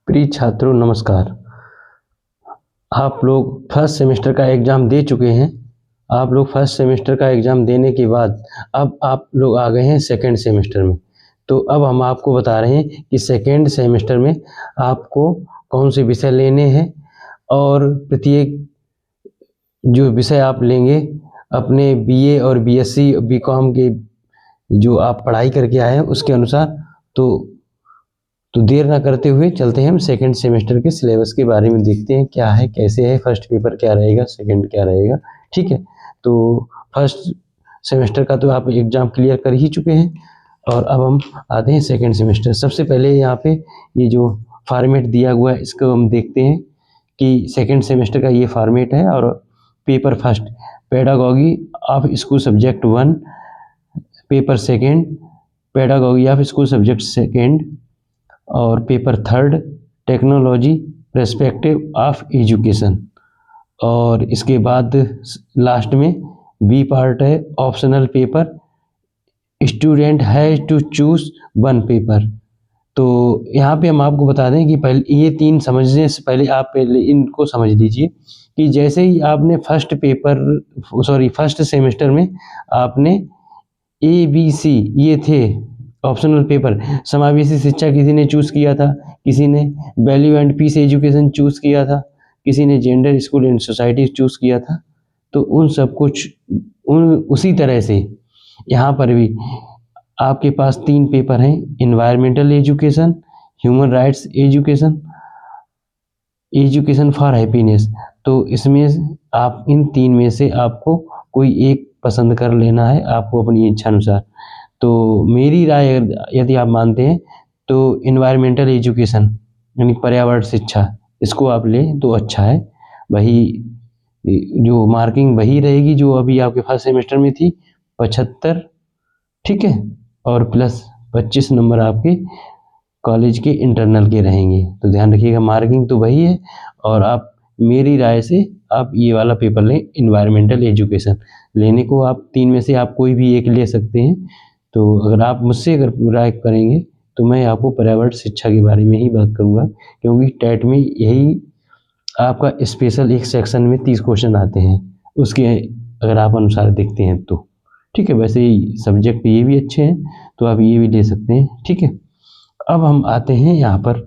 प्रिय छात्रों नमस्कार। आप लोग फर्स्ट सेमेस्टर का एग्ज़ाम दे चुके हैं। आप लोग फर्स्ट सेमेस्टर का एग्ज़ाम देने के बाद अब आप लोग आ गए हैं सेकंड सेमेस्टर में। तो अब हम आपको बता रहे हैं कि सेकंड सेमेस्टर में आपको कौन से विषय लेने हैं और प्रत्येक जो विषय आप लेंगे अपने बीए और बीएससी बीकॉम के जो आप पढ़ाई करके आए हैं उसके अनुसार। तो देर ना करते हुए चलते हैं हम सेकंड सेमेस्टर के सिलेबस के बारे में देखते हैं क्या है, कैसे है, फर्स्ट पेपर क्या रहेगा, सेकंड क्या रहेगा। ठीक है, तो फर्स्ट सेमेस्टर का तो आप एग्ज़ाम क्लियर कर ही चुके हैं और अब हम आते हैं सेकंड सेमेस्टर। सबसे पहले यहाँ पे ये जो फॉर्मेट दिया हुआ है इसको हम देखते हैं कि सेकंड सेमेस्टर का ये फॉर्मेट है। और paper first pedagogy of school subject 1, paper second pedagogy of school subject second, और paper third technology perspective of education. और इसके बाद लास्ट में बी पार्ट है optional paper, student has to choose one paper. तो यहाँ पे हम आपको बता दें कि पहले ये तीन समझने से पहले आप पहले इनको समझ लीजिए कि जैसे ही आपने फर्स्ट सेमेस्टर में आपने ABC ये थे ऑप्शनल पेपर। समावेशी शिक्षा किसी ने चूज़ किया था, किसी ने value and peace education choose किया था, किसी ने gender school and society choose किया था। तो उन सब कुछ उसी तरह से यहाँ पर भी आपके पास तीन पेपर हैं, environmental education, human rights education, education for happiness. तो इसमें आप इन तीन में से आपको कोई एक पसंद कर लेना है, आपको अपनी इच्छा अनुसार। तो मेरी राय यदि आप मानते हैं तो इन्वायरमेंटल एजुकेशन यानी पर्यावरण शिक्षा इसको आप लें तो अच्छा है। वही जो मार्किंग वही रहेगी जो अभी आपके फर्स्ट सेमेस्टर में थी, 75। ठीक है, और प्लस 25 नंबर आपके कॉलेज के इंटरनल के रहेंगे। तो ध्यान रखिएगा मार्किंग तो वही है। और आप मेरी राय से आप ये वाला पेपर लें, इन्वायरमेंटल एजुकेशन। लेने को आप तीन में से आप कोई भी एक ले सकते हैं। तो अगर आप मुझसे राय करेंगे तो मैं आपको पर्यावरण शिक्षा के बारे में ही बात करूँगा, क्योंकि टेट में यही आपका स्पेशल एक सेक्शन में 30 क्वेश्चन आते हैं उसके अगर आप अनुसार देखते हैं तो। ठीक है, वैसे ही सब्जेक्ट ये भी अच्छे हैं तो आप ये भी ले सकते हैं। ठीक है, अब हम आते हैं यहाँ पर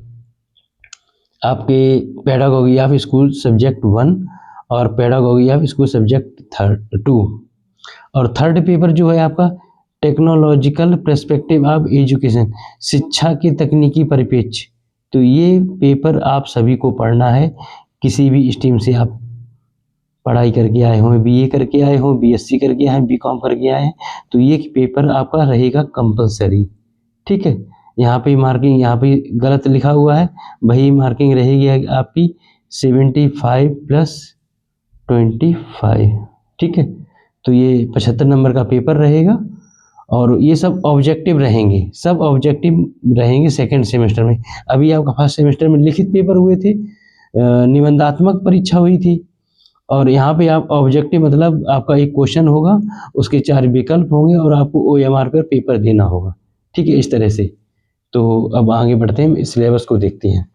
आपके पेडागॉजी ऑफ स्कूल सब्जेक्ट 1 और पेडागॉजी ऑफ स्कूल सब्जेक्ट 2। और थर्ड पेपर जो है आपका टेक्नोलॉजिकल पर्सपेक्टिव ऑफ एजुकेशन, शिक्षा के तकनीकी परिप्रेक्ष्य। तो ये पेपर आप सभी को पढ़ना है, किसी भी स्ट्रीम से आप पढ़ाई करके आए हों, बीए करके आए हों, बीएससी करके आए हैं, बीकॉम करके आए हैं, तो ये पेपर आपका रहेगा कंपलसरी। ठीक है, यहाँ पे मार्किंग यहाँ पे गलत लिखा हुआ है, वही मार्किंग रहेगी आपकी 75 + 25। ठीक है, तो ये 75 नंबर का पेपर रहेगा। और ये सब ऑब्जेक्टिव रहेंगे सेकंड सेमेस्टर में। अभी आपका फर्स्ट सेमेस्टर में लिखित पेपर हुए थे, निबंधात्मक परीक्षा हुई थी। और यहाँ पे आप ऑब्जेक्टिव मतलब आपका एक क्वेश्चन होगा, उसके 4 विकल्प होंगे और आपको OMR पर पेपर देना होगा। ठीक है, इस तरह से। तो अब आगे बढ़ते हैं, सिलेबस को देखते हैं।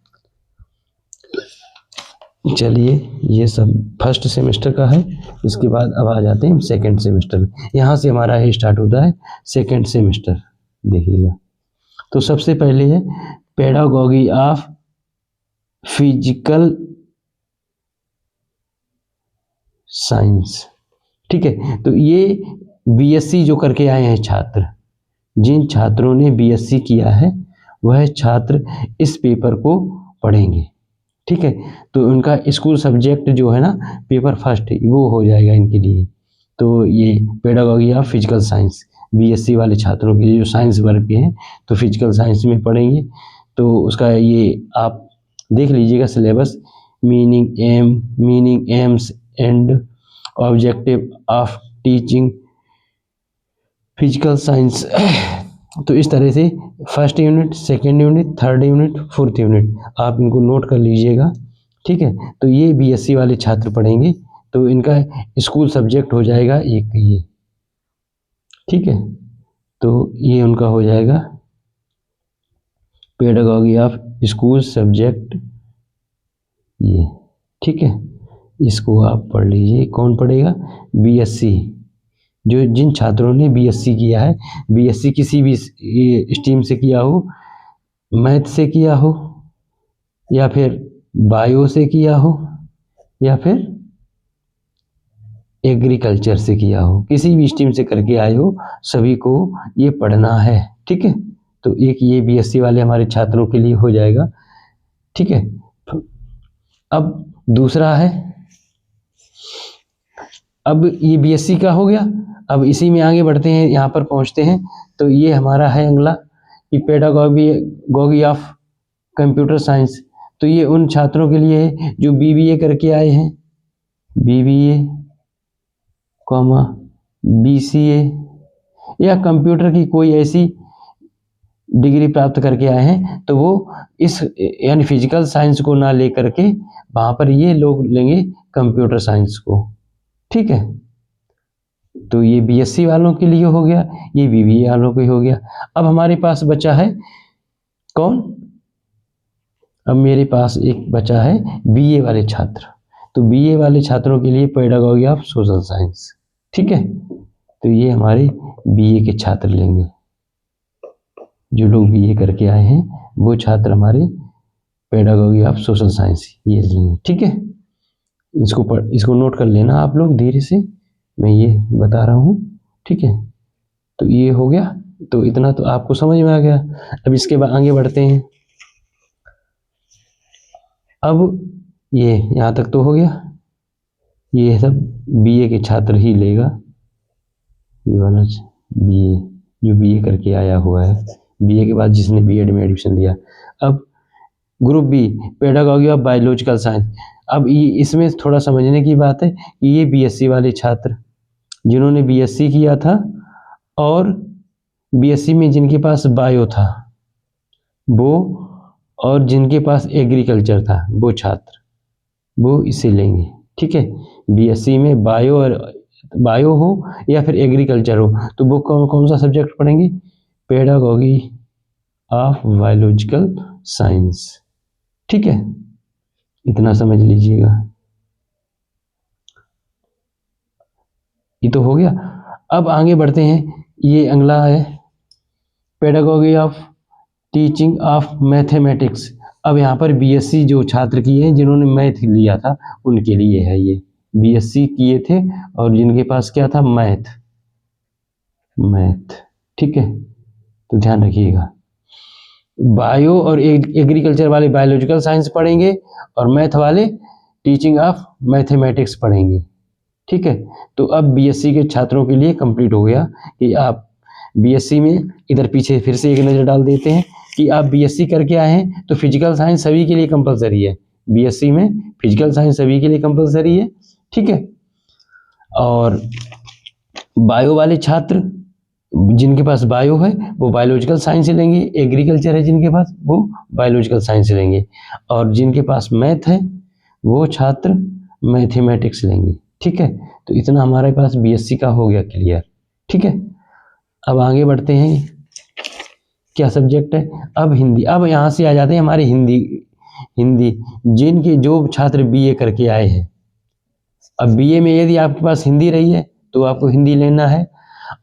चलिए, ये सब फर्स्ट सेमेस्टर का है। इसके बाद अब आ जाते हैं सेकंड सेमेस्टर में। यहाँ से हमारा ही स्टार्ट होता है सेकंड सेमेस्टर, देखिएगा। तो सबसे पहले है पेडागॉजी ऑफ फिजिकल साइंस। ठीक है, तो ये बीएससी जो करके आए हैं छात्र, जिन छात्रों ने बीएससी किया है वह छात्र इस पेपर को पढ़ेंगे। ठीक है, तो उनका स्कूल सब्जेक्ट जो है ना पेपर फर्स्ट वो हो जाएगा इनके लिए। तो ये pedagogy of physical science BSc वाले छात्रों के लिए जो साइंस वर्ग के हैं तो फिजिकल साइंस में पढ़ेंगे। तो उसका ये आप देख लीजिएगा syllabus, meaning AIIMS and objective of teaching physical science. तो इस तरह से first unit, second unit, third unit, fourth unit आप इनको नोट कर लीजिएगा। ठीक है, तो ये बीएससी वाले छात्र पढ़ेंगे। तो इनका स्कूल सब्जेक्ट हो जाएगा एक ये। ठीक है, तो ये उनका हो जाएगा पेडागॉजी ऑफ स्कूल सब्जेक्ट ये, ठीक है, इसको आप पढ़ लीजिए। कौन पढ़ेगा? बीएससी, जो जिन छात्रों ने बीएससी किया है, बीएससी किसी भी स्ट्रीम से किया हो, मैथ से किया हो या फिर बायो से किया हो या फिर एग्रीकल्चर से किया हो, किसी भी स्ट्रीम से करके आए हो, सभी को ये पढ़ना है, ठीक है। तो एक ये बीएससी वाले हमारे छात्रों के लिए हो जाएगा, ठीक है। अब दूसरा है, अब ये बीएससी का हो गया। अब इसी में आगे बढ़ते हैं, यहाँ पर पहुँचते हैं। तो ये हमारा है अगला कि पेडागॉगी ऑफ कंप्यूटर साइंस। तो ये उन छात्रों के लिए है जो बीबीए करके आए हैं, बीबीए कॉमा बीसीए या कंप्यूटर की कोई ऐसी डिग्री प्राप्त करके आए हैं, तो वो इस यानी फिजिकल साइंस को ना लेकर के वहाँ पर ये लोग लेंगे कंप्यूटर साइंस को, ठीक है। तो ये बीएससी वालों के लिए हो गया, ये बीबीए वालों के हो गया। अब हमारे पास बचा है कौन? अब मेरे पास एक बचा है बीए वाले छात्र। तो बीए वाले छात्रों के लिए पेडागॉजी ऑफ सोशल साइंस, ठीक है। तो ये हमारे बीए के छात्र लेंगे, जो लोग बीए करके आए हैं वो छात्र हमारे पेडागॉजी ऑफ सोशल साइंस ये लेंगे, ठीक है। इसको नोट कर लेना आप लोग धीरे से, मैं ये बता रहा हूँ, ठीक है। तो ये हो गया, तो इतना तो आपको समझ में आ गया। अब इसके बाद आगे बढ़ते हैं। अब ये यहाँ तक तो हो गया, ये सब बीए के छात्र ही लेगा, ये वाला बीए जो बीए करके आया हुआ है, बीए के बाद जिसने बीएड में एडमिशन लिया। अब group B pedagogy of biological science. अब ये इसमें थोड़ा समझने की बात है कि ये बीएससी वाले छात्र जिन्होंने बीएससी किया था और बीएससी में जिनके पास बायो था वो, और जिनके पास एग्रीकल्चर था वो छात्र, वो इसे लेंगे, ठीक है। बीएससी में बायो हो या फिर एग्रीकल्चर हो, तो वो कौन कौन सा सब्जेक्ट पढ़ेंगे? पेडागॉजी ऑफ बायोलॉजिकल साइंस, ठीक है। इतना समझ लीजिएगा, ये तो हो गया। अब आगे बढ़ते हैं, ये अगला है pedagogy of teaching of mathematics. अब यहाँ पर बीएससी जो छात्र किए हैं जिन्होंने मैथ लिया था उनके लिए है, ये बीएससी किए थे और जिनके पास क्या था? मैथ, ठीक है। तो ध्यान रखिएगा, बायो और एग्रीकल्चर वाले बायोलॉजिकल साइंस पढ़ेंगे और मैथ वाले टीचिंग ऑफ मैथमेटिक्स पढ़ेंगे, ठीक है। तो अब बीएससी के छात्रों के लिए कंप्लीट हो गया कि आप बीएससी में, इधर पीछे फिर से एक नज़र डाल देते हैं कि आप बीएससी करके आए हैं तो फिजिकल साइंस सभी के लिए कंपलसरी है, बीएससी में फिजिकल साइंस सभी के लिए कंपलसरी है, ठीक है। और बायो वाले छात्र जिनके पास बायो है वो बायोलॉजिकल साइंस लेंगे, एग्रीकल्चर है जिनके पास वो बायोलॉजिकल साइंस लेंगे, और जिनके पास मैथ है वो छात्र मैथमेटिक्स लेंगे, ठीक है। तो इतना हमारे पास बीएससी का हो गया क्लियर, ठीक है। अब आगे बढ़ते हैं, क्या सब्जेक्ट है? अब हिंदी। अब यहाँ से आ जाते हैं हमारे हिंदी जिनके जो छात्र बीए करके आए हैं। अब बीए में यदि आपके पास हिंदी रही है तो आपको हिंदी लेना है,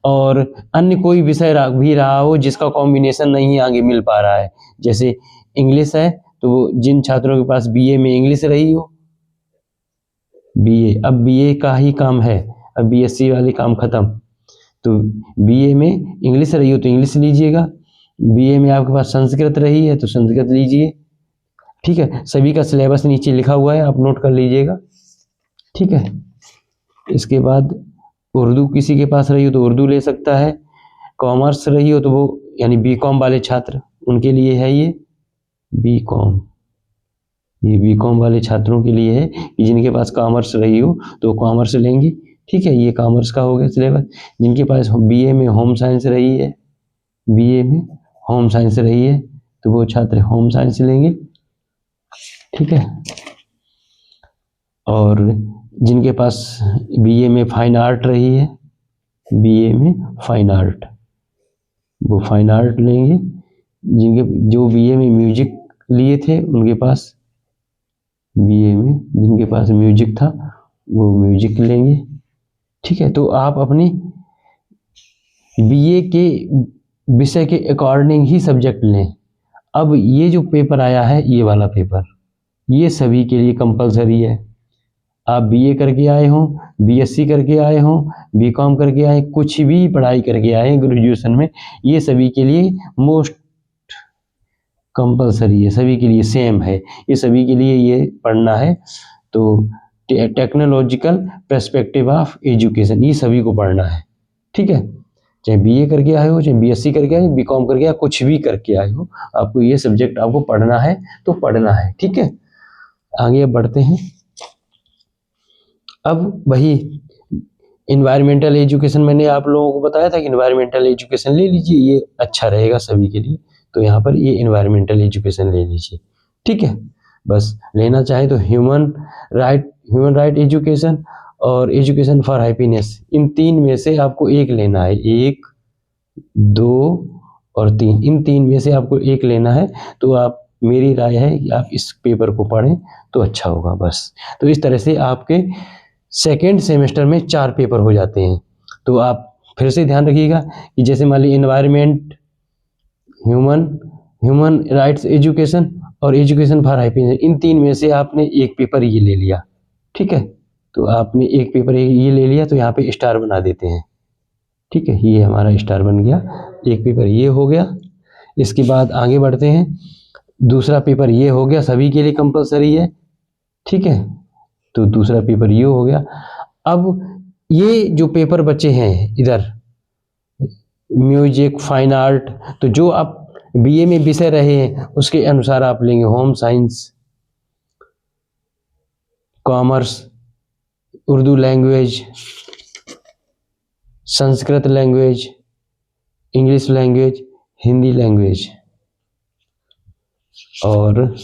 और अन्य कोई विषय भी रहा हो जिसका कॉम्बिनेशन नहीं आगे मिल पा रहा है, जैसे इंग्लिश है तो जिन छात्रों के पास बीए में इंग्लिश रही हो, बीए, अब बीए का ही काम है, अब बीएससी वाले काम खत्म। तो बीए में इंग्लिश रही हो तो इंग्लिश लीजिएगा, बीए में आपके पास संस्कृत रही है तो संस्कृत लीजिए, ठीक है। सभी का सिलेबस नीचे लिखा हुआ है, आप नोट कर लीजिएगा, ठीक है। इसके बाद उर्दू किसी के पास रही हो तो उर्दू ले सकता है, कॉमर्स रही हो तो वो यानी बीकॉम वाले छात्र उनके लिए है ये बीकॉम, ये बीकॉम वाले छात्रों के लिए है कि जिनके पास कॉमर्स रही हो तो कॉमर्स लेंगे, ठीक है। ये कॉमर्स का हो गया सिलेबस। जिनके पास बीए में होम साइंस रही है, बीए में होम साइंस रही है तो वो छात्र होम साइंस लेंगे, ठीक है। और जिनके पास बीए में फाइन आर्ट रही है, बीए में फाइन आर्ट, वो फाइन आर्ट लेंगे। जो बीए में म्यूजिक लिए थे उनके पास बीए में जिनके पास म्यूजिक था वो म्यूजिक लेंगे, ठीक है। तो आप अपनी बीए के विषय के अकॉर्डिंग ही सब्जेक्ट लें। अब ये जो पेपर आया है, ये वाला पेपर, ये सभी के लिए कंपलसरी है। आप बीए करके आए हों, बीएससी करके आए हों, बीकॉम करके आए, कुछ भी पढ़ाई करके आए ग्रेजुएशन में, ये सभी के लिए मोस्ट कंपलसरी है, सभी के लिए सेम है, ये सभी के लिए ये पढ़ना है। तो टेक्नोलॉजिकल पर्सपेक्टिव ऑफ एजुकेशन, ये सभी को पढ़ना है, ठीक है। चाहे बीए करके आए हो, चाहे बीएससी करके आए, बीकॉम करके आए, कुछ भी करके आए हो, आपको ये सब्जेक्ट आपको पढ़ना है तो पढ़ना है, ठीक है। आगे अब बढ़ते हैं। अब वही इन्वायरमेंटल एजुकेशन, मैंने आप लोगों को बताया था कि इन्वायरमेंटल एजुकेशन ले लीजिए, ये अच्छा रहेगा सभी के लिए। तो यहाँ पर ये इन्वायरमेंटल एजुकेशन ले लीजिए, ठीक है। बस लेना चाहे तो ह्यूमन राइट एजुकेशन और एजुकेशन फॉर हैप्पीनेस, इन तीन में से आपको एक लेना है, 1, 2 और 3, इन तीन में से आपको एक लेना है। तो आप, मेरी राय है कि आप इस पेपर को पढ़ें तो अच्छा होगा बस। तो इस तरह से आपके सेकेंड सेमेस्टर में 4 पेपर हो जाते हैं। तो आप फिर से ध्यान रखिएगा कि जैसे मान लीजिए इन्वायरमेंट, ह्यूमन राइट्स एजुकेशन और एजुकेशन फॉर हैप्पीनेस, इन तीन में से आपने एक पेपर ये ले लिया, ठीक है। तो आपने एक पेपर ये ले लिया तो यहाँ पे स्टार बना देते हैं, ठीक है। ये हमारा स्टार बन गया, एक पेपर ये हो गया। इसके बाद आगे बढ़ते हैं, दूसरा पेपर ये हो गया, सभी के लिए कंपलसरी है, ठीक है। तो दूसरा पेपर ये हो गया। अब ये जो पेपर बचे हैं इधर, म्यूजिक, फाइन आर्ट, तो जो आप बीए में विषय रहे हैं उसके अनुसार आप लेंगे home science, commerce, Urdu language, Sanskrit language, English language, Hindi language, और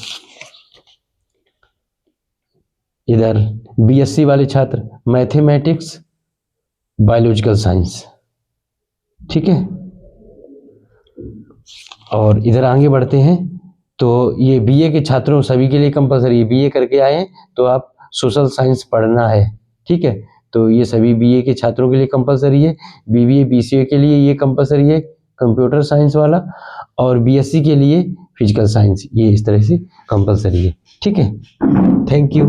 इधर बीएससी वाले छात्र मैथमेटिक्स, बायोलॉजिकल साइंस, ठीक है। और इधर आगे बढ़ते हैं, तो ये बीए के छात्रों सभी के लिए कंपलसरी है, बीए करके आए तो आप सोशल साइंस पढ़ना है, ठीक है। तो ये सभी बीए के छात्रों के लिए कंपलसरी है। बीबीए बीसीए के लिए ये कंपलसरी है कंप्यूटर साइंस वाला, और बीएससी के लिए फिजिकल साइंस, ये इस तरह से कंपलसरी है, ठीक है। Thank you.